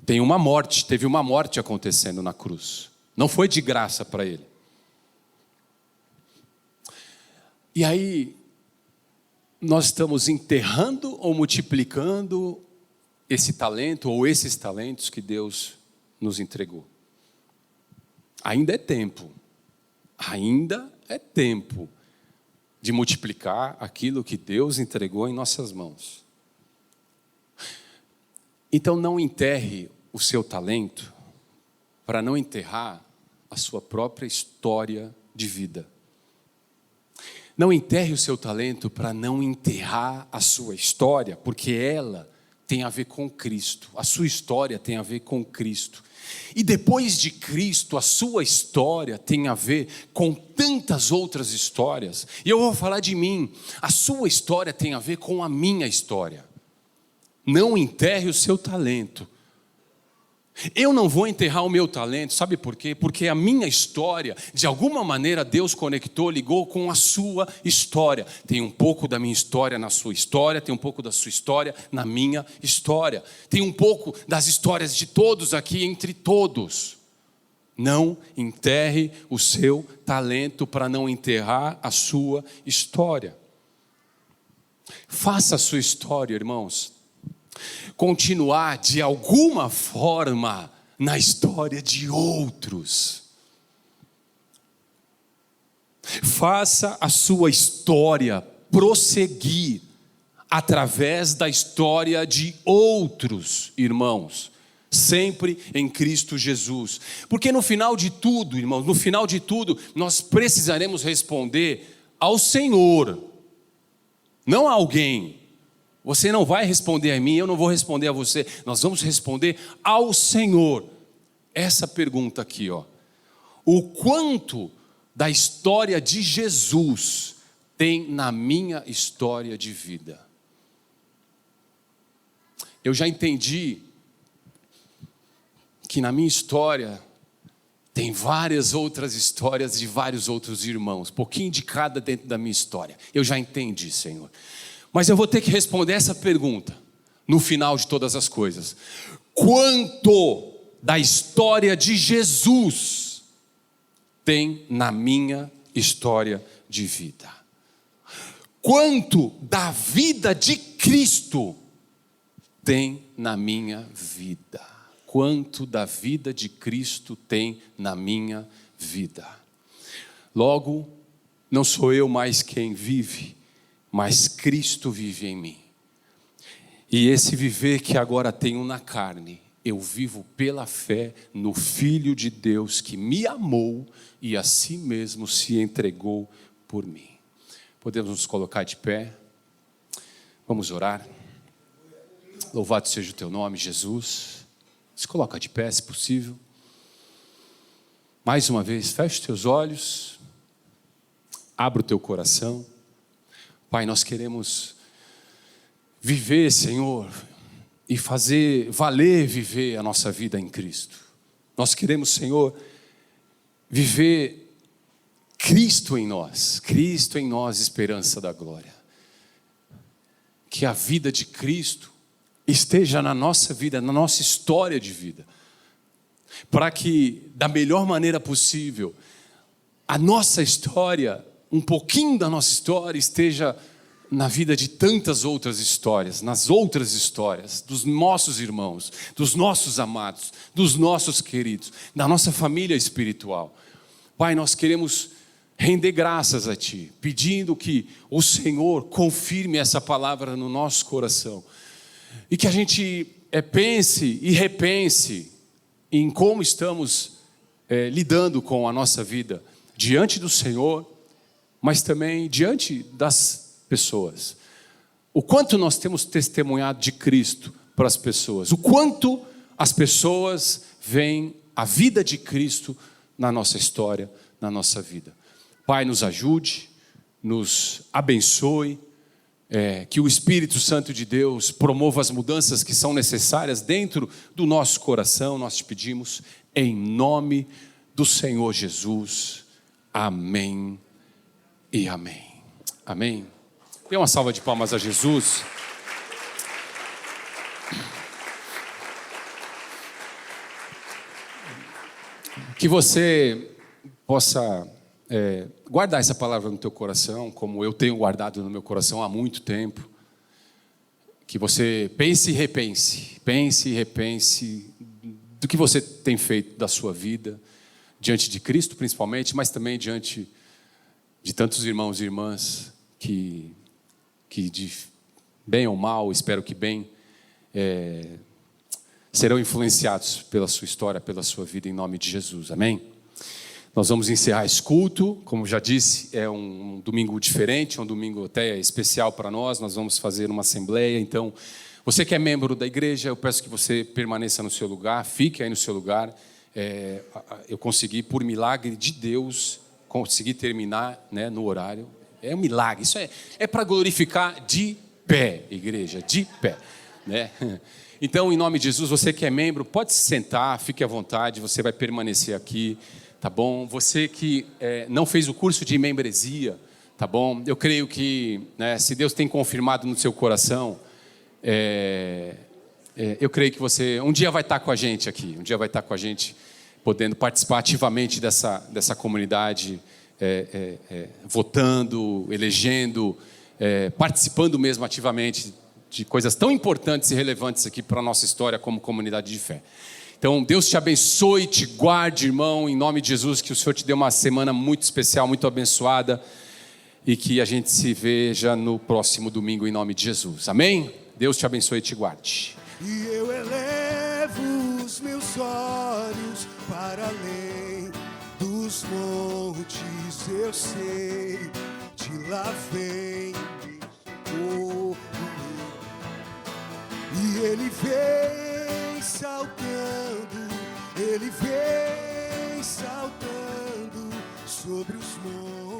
teve uma morte acontecendo na cruz. Não foi de graça para Ele. E aí, nós estamos enterrando ou multiplicando esse talento ou esses talentos que Deus nos entregou. Ainda é tempo de multiplicar aquilo que Deus entregou em nossas mãos. Então não enterre o seu talento para não enterrar a sua própria história de vida. Não enterre o seu talento para não enterrar a sua história, porque ela tem a ver com Cristo. A sua história tem a ver com Cristo. E depois de Cristo, a sua história tem a ver com tantas outras histórias. E eu vou falar de mim. A sua história tem a ver com a minha história. Não enterre o seu talento. Eu não vou enterrar o meu talento, sabe por quê? Porque a minha história, de alguma maneira Deus conectou, ligou com a sua história. Tem um pouco da minha história na sua história, tem um pouco da sua história na minha história. Tem um pouco das histórias de todos aqui, entre todos. Não enterre o seu talento para não enterrar a sua história. Faça a sua história, irmãos, continuar de alguma forma na história de outros. Faça a sua história prosseguir através da história de outros irmãos, sempre em Cristo Jesus. Porque no final de tudo, irmãos, no final de tudo, nós precisaremos responder ao Senhor, não a alguém. Você não vai responder a mim, eu não vou responder a você. Nós vamos responder ao Senhor. Essa pergunta aqui, ó. O quanto da história de Jesus tem na minha história de vida? Eu já entendi que na minha história tem várias outras histórias de vários outros irmãos. Pouquinho de cada dentro da minha história. Eu já entendi, Senhor. Mas eu vou ter que responder essa pergunta no final de todas as coisas. Quanto da história de Jesus tem na minha história de vida? Quanto da vida de Cristo tem na minha vida? Quanto da vida de Cristo tem na minha vida? Logo, não sou eu mais quem vive, mas Cristo vive em mim. E esse viver que agora tenho na carne, eu vivo pela fé no Filho de Deus que me amou e a si mesmo se entregou por mim. Podemos nos colocar de pé? Vamos orar? Louvado seja o teu nome, Jesus. Se coloca de pé, se possível. Mais uma vez, feche os teus olhos. Abra o teu coração. Pai, nós queremos viver, Senhor, e fazer valer viver a nossa vida em Cristo. Nós queremos, Senhor, viver Cristo em nós, esperança da glória. Que a vida de Cristo esteja na nossa vida, na nossa história de vida, para que, da melhor maneira possível, a nossa história, um pouquinho da nossa história, esteja na vida de tantas outras histórias, nas outras histórias, dos nossos irmãos, dos nossos amados, dos nossos queridos, da nossa família espiritual. Pai, nós queremos render graças a Ti, pedindo que o Senhor confirme essa palavra no nosso coração. E que a gente pense e repense em como estamos lidando com a nossa vida diante do Senhor, mas também diante das pessoas. O quanto nós temos testemunhado de Cristo para as pessoas. O quanto as pessoas veem a vida de Cristo na nossa história, na nossa vida. Pai, nos ajude, nos abençoe, que o Espírito Santo de Deus promova as mudanças que são necessárias dentro do nosso coração. Nós te pedimos em nome do Senhor Jesus. Amém e amém. Amém. Dê uma salva de palmas a Jesus. Que você possa guardar essa palavra no teu coração, como eu tenho guardado no meu coração há muito tempo. Que você pense e repense do que você tem feito da sua vida, diante de Cristo principalmente, mas também diante de tantos irmãos e irmãs que de bem ou mal, espero que bem, serão influenciados pela sua história, pela sua vida, em nome de Jesus, amém? Nós vamos encerrar esse culto, como já disse, é um domingo diferente, um domingo até especial para nós vamos fazer uma assembleia, então, você que é membro da igreja, eu peço que você permaneça no seu lugar, fique aí no seu lugar. Eu consegui, por milagre de Deus, consegui terminar, né, no horário. É um milagre, isso é para glorificar de pé, igreja, de pé, né? Então, em nome de Jesus, você que é membro, pode se sentar, fique à vontade, você vai permanecer aqui, tá bom? Você que não fez o curso de membresia, tá bom? Eu creio que, né, se Deus tem confirmado no seu coração, eu creio que você um dia vai estar com a gente aqui, podendo participar ativamente dessa comunidade, votando, elegendo, participando mesmo ativamente de coisas tão importantes e relevantes aqui para a nossa história como comunidade de fé. Então, Deus te abençoe, te guarde, irmão, em nome de Jesus, que o Senhor te dê uma semana muito especial, muito abençoada, e que a gente se veja no próximo domingo, em nome de Jesus. Amém? Deus te abençoe e te guarde. E eu elevo os meus olhos para além dos montes, eu sei, de lá vem o e ele vem saltando, ele vem saltando sobre os montes.